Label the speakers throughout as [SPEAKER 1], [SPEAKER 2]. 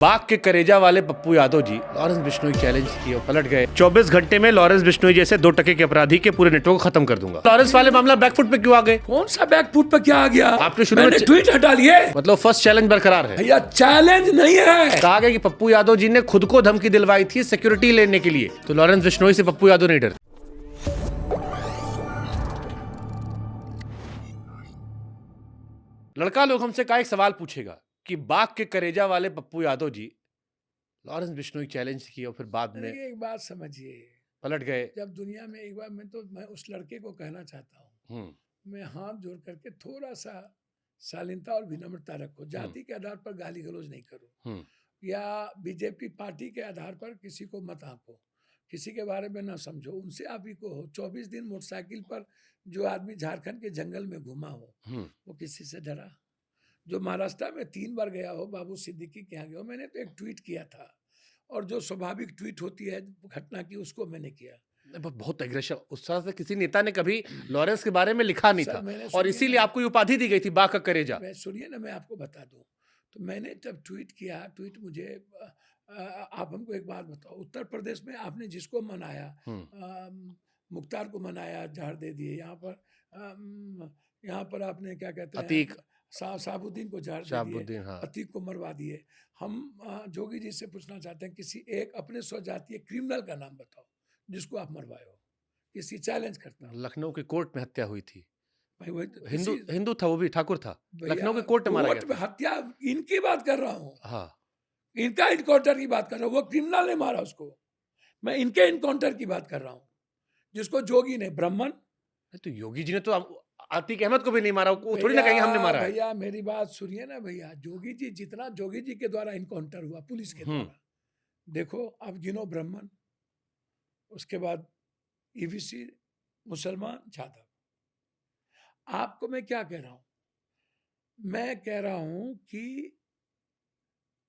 [SPEAKER 1] बाघ के करेजा वाले पप्पू यादव जी लॉरेंस बिश्नोई चैलेंज किए और पलट गए। 24 घंटे में लॉरेंस बिश्नोई जैसे 2 टके के अपराधी के पूरे नेटवर्क को खत्म कर दूंगा। लॉरेंस वाले मामला बैकफुट पे क्यों आ गए?
[SPEAKER 2] कौन सा बैकफुट पे क्या आ गया?
[SPEAKER 1] आपने शुरू में
[SPEAKER 2] ट्वीट हटा लिए।
[SPEAKER 1] मतलब फर्स्ट चैलेंज बरकरार है
[SPEAKER 2] भैया, चैलेंज नहीं है।
[SPEAKER 1] कहा गया कि पप्पू यादव जी ने खुद को धमकी दिलवाई थी सिक्योरिटी लेने के लिए, तो लॉरेंस बिश्नोई से पप्पू यादव नहीं डरते। लड़का लोग हमसे का एक सवाल पूछेगा कि बाघ के करेजा वाले पप्पू यादव जी लॉरेंस बिश्नोई चैलेंज किए और फिर बाद में
[SPEAKER 2] एक बात समझिए,
[SPEAKER 1] पलट गए।
[SPEAKER 2] जब दुनिया में एक बार मैं उस लड़के को कहना चाहता हूँ, मैं हाथ जोड़ करके थोड़ा सा शालीनता और विनम्रता रखो। जाति के आधार पर गाली गलौज नहीं करो, या बीजेपी पार्टी के आधार पर किसी को मत आंको, किसी के बारे में ना समझो। उनसे आप ही को हो 24 दिन मोटरसाइकिल पर जो आदमी झारखंड के जंगल में घुमा हो, वो किसी से डरा? जो महाराष्ट्र में 3 बार गया हो, बाबू सिद्दीकी के यहाँ गया हो, मैंने तो एक ट्वीट किया था, और जो स्वाभाविक ट्वीट होती है घटना की, उसको मैंने किया।
[SPEAKER 1] बहुत एग्रेसिव उस तरह से किसी नेता ने कभी लॉरेंस के बारे में लिखा नहीं था, और इसीलिए आपको उपाधि दी गई थी बाघ का करेजा।
[SPEAKER 2] सुनिए ना, मैं आपको बता दूं, तो मैंने जब ट्वीट किया, मुझे आप हमको एक बात बताओ, उत्तर प्रदेश में आपने जिसको मनाया, मुख्तार को मनाया, झाड़ दे दिए। यहाँ पर आपने क्या कहते हैं,
[SPEAKER 1] अतीक
[SPEAKER 2] साबुद्दीन को झाड़ दे दिए, अतीक को मरवा दिए। हम जोगी जी से पूछना चाहते हैं, किसी एक अपने स्वजातीय क्रिमिनल का नाम बताओ जिसको आप मरवाए हो। किसी चैलेंज करता हूं।
[SPEAKER 1] लखनऊ के कोर्ट में हत्या हुई थी
[SPEAKER 2] भाई, वही तो
[SPEAKER 1] हिंदू था, वो भी ठाकुर था, लखनऊ के कोर्ट में मारा गया था।
[SPEAKER 2] हत्या इनकी बात कर रहा हूँ।
[SPEAKER 1] हाँ,
[SPEAKER 2] इनका इनकाउंटर की बात कर रहा हूँ। वो क्रिमिनल ने मारा उसको, मैं इनके इनकाउंटर की बात कर रहा हूँ, जिसको जोगी ने, ब्राह्मण।
[SPEAKER 1] तो योगी जी ने तो आतिक अहमद को भी नहीं मारा, वो थोड़ी ना कहेंगे हमने मारा है।
[SPEAKER 2] भैया मेरी बात सुनिए ना भैया, जोगी जी, जितना जोगी जी के द्वारा इनकाउंटर हुआ पुलिस के द्वारा, देखो आप गिनो, ब्राह्मण, उसके बाद ईवीसी, मुसलमान, जाधव। आपको मैं क्या कह रहा हूं? मैं कह रहा हूं कि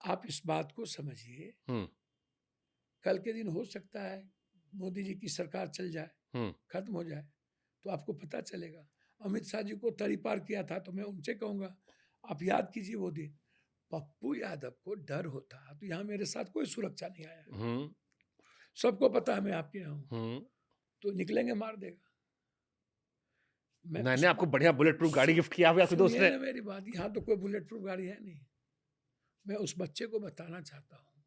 [SPEAKER 2] आप इस बात को समझिए, कल के दिन हो सकता है मोदी जी की सरकार चल जाए, खत्म हो जाए, तो आपको पता चलेगा। अमित शाह जी को तरीपार किया था, तो मैं उनसे कहूंगा, आप याद कीजिए वो दिन। पप्पू यादव को डर होता तो यहाँ मेरे साथ कोई सुरक्षा नहीं आया। सबको पता है मैं आपके यहाँ हूँ, तो निकलेंगे, मार देगा।
[SPEAKER 1] मैंने आपको बढ़िया बुलेट प्रूफ गाड़ी गिफ्ट किया आपके दोस्त ने।
[SPEAKER 2] मेरी बात, यहाँ तो कोई बुलेट प्रूफ गाड़ी है नहीं। मैं उस बच्चे को बताना चाहता हूँ,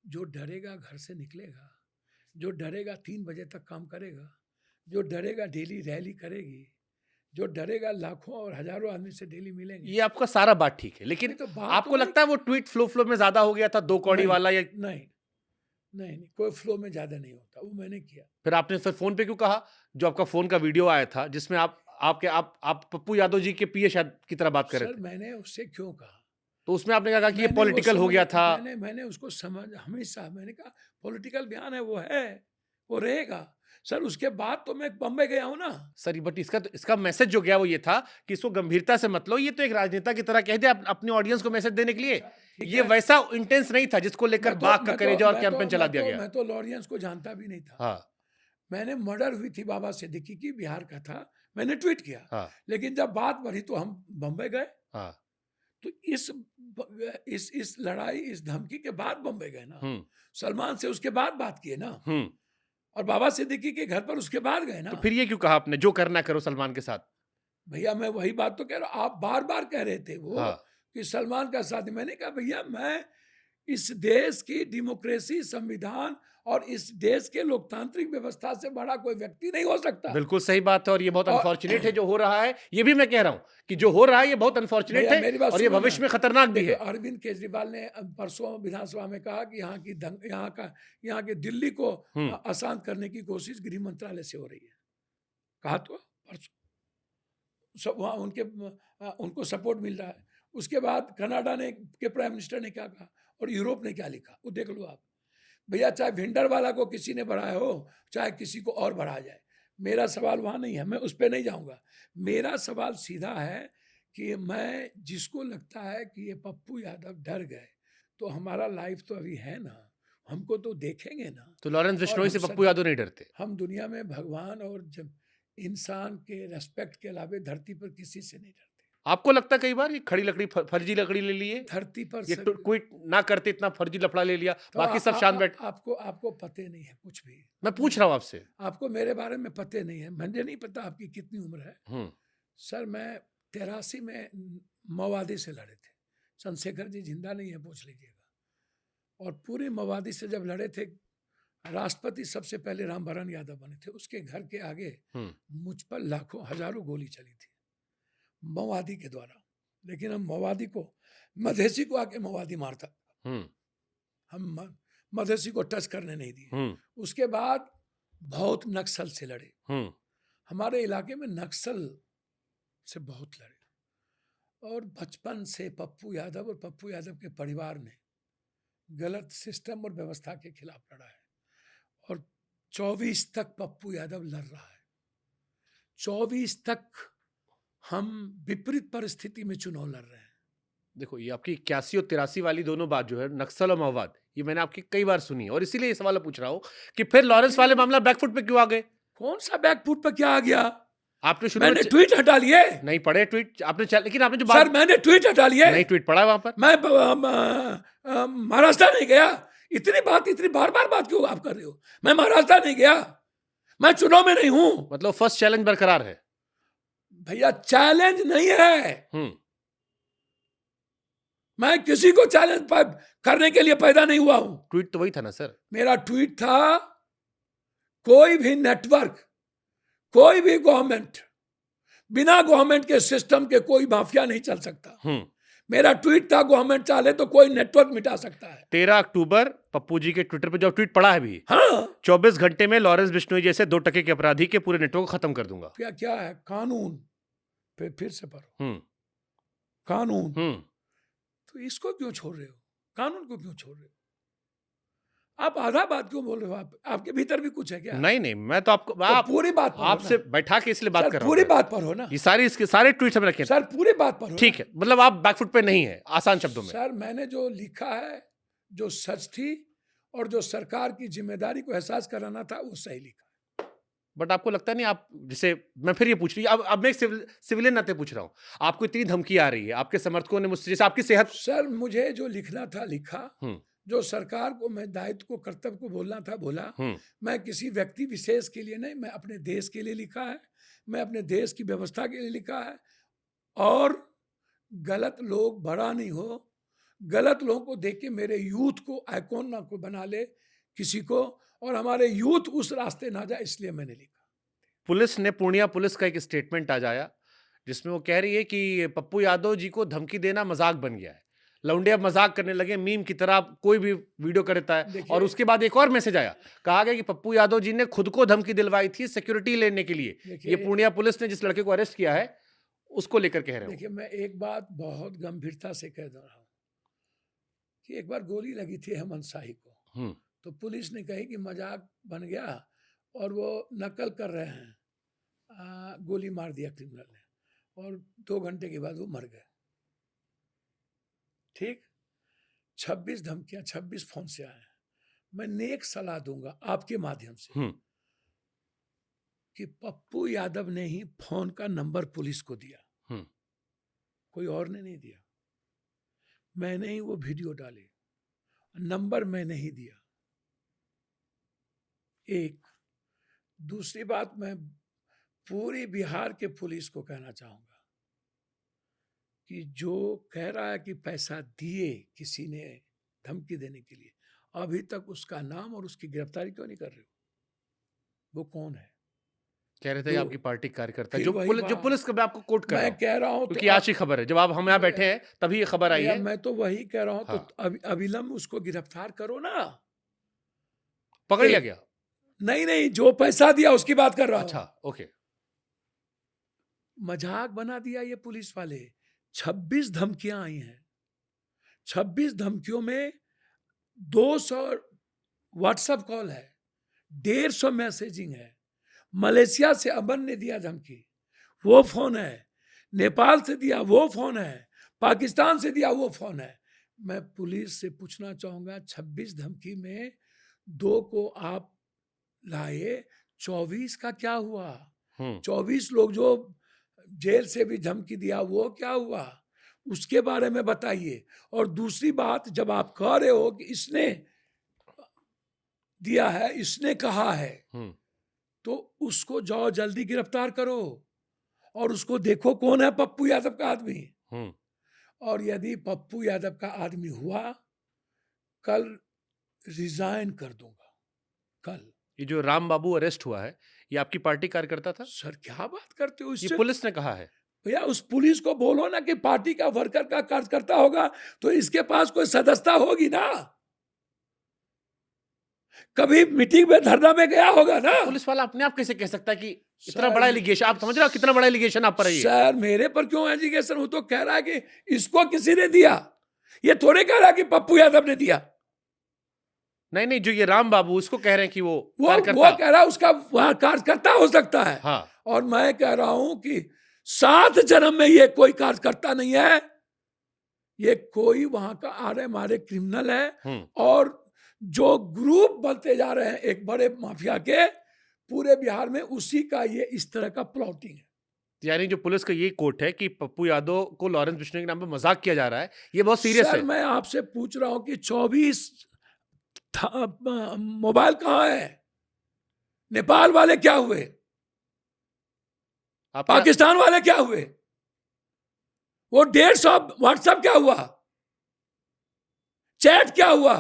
[SPEAKER 2] जो डरेगा घर से निकलेगा, जो डरेगा 3 बजे तक काम करेगा, जो डरेगा डेली रैली करेगी, जो डरेगा लाखों और हजारों आदमी से डेली मिलेंगे।
[SPEAKER 1] ये आपका सारा बात ठीक है, लेकिन तो आपको लगता है वो ट्वीट फ्लो में ज्यादा हो गया था, 2 कौड़ी वाला? या
[SPEAKER 2] नहीं, कोई फ्लो में ज्यादा नहीं होता, वो मैंने किया।
[SPEAKER 1] फिर आपने फिर फोन पे क्यों कहा? जो आपका फोन का वीडियो आया था जिसमें आप पप्पू यादव जी के पीए शायद की तरह बात कर रहे थे।
[SPEAKER 2] सर, मैंने उससे क्यों कहा?
[SPEAKER 1] तो उसमें आपने कहा कि ये पॉलिटिकल हो गया था।
[SPEAKER 2] मैंने उसको हमेशा मैंने कहा पॉलिटिकल बयान है, वो रहेगा। सर, उसके बाद तो मैं बम्बई गया हूं ना
[SPEAKER 1] सर, बट इसका मैसेज जो गया वो ये था कि इसको गंभीरता से मत लो, ये तो एक राजनेता की तरह कह दे अपनी ऑडियंस को मैसेज देने के लिए। ये वैसा इंटेंस नहीं था जिसको लेकर बाघ का करेजा और कैंपेन चला दिया गया।
[SPEAKER 2] मैं तो लॉरेंस को जानता भी नहीं था। मैंने मर्डर हुई थी बाबा सिद्दीकी की, बिहार का था, मैंने ट्वीट किया। लेकिन जब बात बढ़ी तो हम बम्बई गए। तो इस लड़ाई, इस धमकी के बाद बम्बई गए ना, सलमान से उसके बाद बात किए ना, और बाबा सिद्दीकी के घर पर उसके बाद गए ना।
[SPEAKER 1] तो फिर ये क्यों कहा आपने, जो करना करो सलमान के साथ?
[SPEAKER 2] भैया, मैं वही बात तो कह रहा हूं, आप बार बार कह रहे थे कि सलमान का साथ। मैंने कहा भैया, मैं इस देश की डेमोक्रेसी, संविधान और इस देश के लोकतांत्रिक व्यवस्था से बड़ा कोई व्यक्ति नहीं हो सकता।
[SPEAKER 1] बिल्कुल सही बात है, और ये बहुत अनफॉर्चुनेट है जो हो रहा है। ये भी मैं कह रहा हूं कि जो हो रहा है ये बहुत अनफॉर्चुनेट है, और ये भविष्य में खतरनाक भी है।
[SPEAKER 2] अरविंद केजरीवाल ने परसों विधानसभा में कहा कि यहाँ की दिल्ली को अशांत करने की कोशिश गृह मंत्रालय से हो रही है। कहा तो परसों वहाँ उनको सपोर्ट मिल रहा है। उसके बाद कनाडा के प्राइम मिनिस्टर ने क्या कहा, और यूरोप ने क्या लिखा, वो देख लो आप। भैया, चाहे भिंडर वाला को किसी ने बढ़ाया हो, चाहे किसी को और बढ़ाया जाए, मेरा सवाल वहां नहीं है, मैं उस पर नहीं जाऊंगा। मेरा सवाल सीधा है कि मैं, जिसको लगता है कि ये पप्पू यादव डर गए, तो हमारा लाइफ तो अभी है ना, हमको तो देखेंगे ना।
[SPEAKER 1] तो लॉरेंस बिश्नोई से पप्पू यादव नहीं डरते?
[SPEAKER 2] हम दुनिया में भगवान और जब इंसान के रेस्पेक्ट के अलावे धरती पर किसी से नहीं डरते।
[SPEAKER 1] आपको लगता है कई बार ये खड़ी लकड़ी फर्जी लकड़ी ले लिए,
[SPEAKER 2] धरती पर
[SPEAKER 1] ये क्विट ना करते इतना फर्जी लफड़ा ले लिया,
[SPEAKER 2] तो
[SPEAKER 1] बाकी सब शांत बैठ।
[SPEAKER 2] आपको पते नहीं है कुछ भी।
[SPEAKER 1] मैं पूछ रहा हूं आपसे।
[SPEAKER 2] आपको मेरे बारे में पते नहीं है, मुझे नहीं पता आपकी कितनी उम्र है। सर मैं 83 में माओवादी से लड़े थे। चंद्रशेखर जी जिंदा नहीं है, पूछ लीजिएगा। और पूरे माओवादी से जब लड़े थे, राष्ट्रपति सबसे पहले रामभरण यादव बने थे। उसके घर के आगे मुझ पर लाखों हजारों गोली चली थी माओवादी के द्वारा। लेकिन हम माओवादी को, मधेसी को आके माओवादी मारता, हम मधेसी को टच करने नहीं दिए। उसके बाद बहुत नक्सल से लड़े। हमारे इलाके में नक्सल से बहुत लड़े। और बचपन से पप्पू यादव और पप्पू यादव के परिवार ने गलत सिस्टम और व्यवस्था के खिलाफ लड़ा है। और 24 तक पप्पू यादव लड़ रहा है। 24 तक हम विपरीत परिस्थिति में चुनाव लड़ रहे हैं।
[SPEAKER 1] देखो, ये आपकी 81 और 83 वाली दोनों बात जो है, नक्सल और माओवाद, ये मैंने आपकी कई बार सुनी है, और इसीलिए ये सवाल पूछ रहा हूं कि फिर लॉरेंस वाले मामला बैकफुट पे क्यों आ गए?
[SPEAKER 2] कौन सा बैकफुट पे क्या आ गया?
[SPEAKER 1] आपने शुरू
[SPEAKER 2] मैंने ट्वीट हटा लिए।
[SPEAKER 1] नहीं पढ़े ट्वीट आपने, लेकिन आपने जो
[SPEAKER 2] सर मैंने ट्वीट हटा लिए।
[SPEAKER 1] नहीं ट्वीट पढ़ा वहां पर।
[SPEAKER 2] मैं महाराष्ट्र नहीं गया। इतनी बार बात क्यों आप कर रहे हो? मैं महाराष्ट्र नहीं गया, मैं चुनाव में नहीं हूं।
[SPEAKER 1] मतलब फर्स्ट चैलेंज बरकरार है।
[SPEAKER 2] भैया चैलेंज नहीं है। मैं किसी को चैलेंज करने के लिए पैदा नहीं हुआ हूं।
[SPEAKER 1] ट्वीट तो वही था ना सर।
[SPEAKER 2] मेरा ट्वीट था, कोई भी नेटवर्क, कोई भी गवर्नमेंट, बिना गवर्नमेंट के सिस्टम के कोई माफिया नहीं चल सकता। मेरा ट्वीट था, गवर्नमेंट चाहे तो कोई नेटवर्क मिटा सकता है।
[SPEAKER 1] 13 अक्टूबर पप्पू जी के ट्विटर पे जो ट्वीट पड़ा है भी,
[SPEAKER 2] हाँ,
[SPEAKER 1] 24 घंटे में लॉरेंस बिश्नोई जैसे 2 टके के अपराधी के पूरे नेटवर्क को खत्म कर दूंगा।
[SPEAKER 2] क्या है कानून पे? फिर से पढ़ो कानून। तो इसको क्यों छोड़ रहे हो? कानून को क्यों छोड़ रहे हो? आप आधा बात क्यों बोल रहे हो? आपके भीतर भी कुछ है क्या?
[SPEAKER 1] नहीं, मैं तो आपको
[SPEAKER 2] तो पूरी बात पर
[SPEAKER 1] आपसे बैठा के इसलिए बात कर रहा हूं।
[SPEAKER 2] पूरी बात पर हो ना।
[SPEAKER 1] ये इसके सारे ट्वीट्स हम रखे
[SPEAKER 2] सर, पूरी बात पर हो।
[SPEAKER 1] ठीक है, मतलब आप बैकफुट पे नहीं है, आसान शब्दों में।
[SPEAKER 2] सर मैंने जो लिखा है, जो सच थी और जो सरकार की जिम्मेदारी को एहसास कराना था, वो सही लिखा।
[SPEAKER 1] बट आपको लगता नहीं, आप जैसे, मैं फिर ये पूछ रही हूँ, अब मैं सिविलियन नाते पूछ रहा हूँ, आपको इतनी धमकी आ रही है, आपके समर्थकों ने मुझसे, जैसे आपकी सेहत।
[SPEAKER 2] सर मुझे जो लिखना था लिखा, जो सरकार को मैं दायित्व को, कर्तव्य को बोलना था बोला। मैं किसी व्यक्ति विशेष के लिए नहीं, मैं अपने देश के लिए लिखा है, मैं अपने देश की व्यवस्था के लिए लिखा है। और गलत लोग बड़ा नहीं हो, गलत लोगों को देख के मेरे यूथ को आइकॉन ना को बना ले किसी को, और हमारे यूथ उस रास्ते ना जाए, इसलिए मैंने लिखा।
[SPEAKER 1] पुलिस ने, पूर्णिया पुलिस का एक स्टेटमेंट आज आया जिसमें वो कह रही है कि पप्पू यादव जी को धमकी देना मजाक बन गया है, लौंडे अब मजाक करने लगे, मीम की तरह कोई भी वीडियो करता है। और उसके बाद एक और मैसेज आया, कहा गया कि पप्पू यादव जी ने खुद को धमकी दिलवाई थी सिक्योरिटी लेने के लिए। ये पूर्णिया पुलिस ने जिस लड़के को अरेस्ट किया है उसको लेकर कह रहे हो।
[SPEAKER 2] देखिए, मैं एक बात बहुत गंभीरता से कह रहा हूं कि एक बार गोली लगी थी हेमंत शाही को, तो पुलिस ने कही कि मजाक बन गया और वो नकल कर रहे हैं, गोली मार दिया क्रिमिनल ने, और 2 घंटे के बाद वो मर गए। ठीक, 26 धमकियां, 26 फोन से आए। मैं नेक सलाह दूंगा आपके माध्यम से कि पप्पू यादव ने ही फोन का नंबर पुलिस को दिया, कोई और ने नहीं दिया। मैंने ही वो वीडियो डाली, नंबर मैंने ही दिया। एक दूसरी बात, मैं पूरी बिहार के पुलिस को कहना चाहूंगा कि जो कह रहा है कि पैसा दिए किसी ने धमकी देने के लिए, अभी तक उसका नाम और उसकी गिरफ्तारी क्यों नहीं कर रहे हो? वो कौन है?
[SPEAKER 1] कह रहे थे आपकी पार्टी कार्यकर्ता, जो पुलिस का, मैं आपको कोट कर रहा हूं,
[SPEAKER 2] मैं कह रहा हूं,
[SPEAKER 1] क्योंकि आज ही खबर है, जब आप हम यहाँ बैठे हैं तभी ये खबर आई है।
[SPEAKER 2] मैं तो वही कह रहा हूं। हाँ। तो अविलंब उसको गिरफ्तार करो ना।
[SPEAKER 1] पकड़ लिया गया?
[SPEAKER 2] नहीं, जो पैसा दिया उसकी बात कर रहा हूं।
[SPEAKER 1] अच्छा, ओके।
[SPEAKER 2] मजाक बना दिया ये पुलिस वाले। 26 धमकियां आई हैं, 26 धमकियों में 200 व्हाट्सएप कॉल है, 150 मैसेजिंग है। मलेशिया से अमन ने दिया धमकी, वो फोन है। नेपाल से दिया, वो फोन है। पाकिस्तान से दिया, वो फोन है। मैं पुलिस से पूछना चाहूंगा, 26 धमकी में 2 को आप लाए, 24 का क्या हुआ? 24 लोग जो जेल से भी धमकी दिया, वो क्या हुआ उसके बारे में बताइए। और दूसरी बात, जब आप कह रहे हो कि इसने दिया है, इसने कहा है, तो उसको जाओ जल्दी गिरफ्तार करो और उसको देखो कौन है पप्पू यादव का आदमी। और यदि पप्पू यादव का आदमी हुआ, कल रिजाइन कर दूंगा। कल
[SPEAKER 1] ये जो राम बाबू अरेस्ट हुआ है, ये आपकी पार्टी कार्यकर्ता था?
[SPEAKER 2] सर क्या बात करते हो,
[SPEAKER 1] ये
[SPEAKER 2] इससे
[SPEAKER 1] पुलिस ने कहा है।
[SPEAKER 2] भैया उस पुलिस को बोलो ना कि पार्टी का वर्कर का कार्यकर्ता होगा तो इसके पास कोई सदस्यता होगी ना, कभी मीटिंग में धरना में गया होगा ना।
[SPEAKER 1] पुलिस वाला अपने आप कैसे कह सकता है कि इतना
[SPEAKER 2] सर,
[SPEAKER 1] बड़ा एलिगेशन? आप समझ रहे हो कितना बड़ा एलिगेशन आप पर है ये?
[SPEAKER 2] सर मेरे पर क्यों एलिगेशन? वो तो कह रहा है कि इसको किसी ने दिया, ये थोड़े कह रहा कि पप्पू यादव ने दिया।
[SPEAKER 1] नहीं नहीं, जो ये राम बाबू, उसको कह रहे हैं कि वो
[SPEAKER 2] वो
[SPEAKER 1] कार्यकर्ता।
[SPEAKER 2] कह रहा है उसका वहां कार्यकर्ता हो सकता है।
[SPEAKER 1] हाँ।
[SPEAKER 2] और मैं कह रहा हूं कि 7 जन्म में ये कोई कार्यकर्ता नहीं है, ये कोई वहां का आरे मारे क्रिमिनल है। और जो ग्रुप बनते जा रहे हैं एक बड़े माफिया के पूरे बिहार में, उसी का ये इस तरह का प्लॉटिंग है।
[SPEAKER 1] यानी जो पुलिस का ये कोर्ट है कि पप्पू यादव को लॉरेंस बिश्नोई के नाम पे मजाक किया जा रहा है, ये बहुत सीरियस है।
[SPEAKER 2] सर मैं आपसे पूछ रहा हूं कि 24 मोबाइल कहाँ है? नेपाल वाले क्या हुए? पाकिस्तान वाले क्या हुए? वो 150 व्हाट्सएप क्या हुआ? चैट क्या हुआ?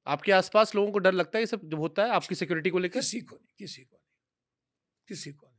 [SPEAKER 1] आपके आसपास लोगों को डर लगता है ये सब जब होता है आपकी सिक्योरिटी को लेकर?
[SPEAKER 2] किसी को नहीं, किसी को नहीं, किसी को नहीं।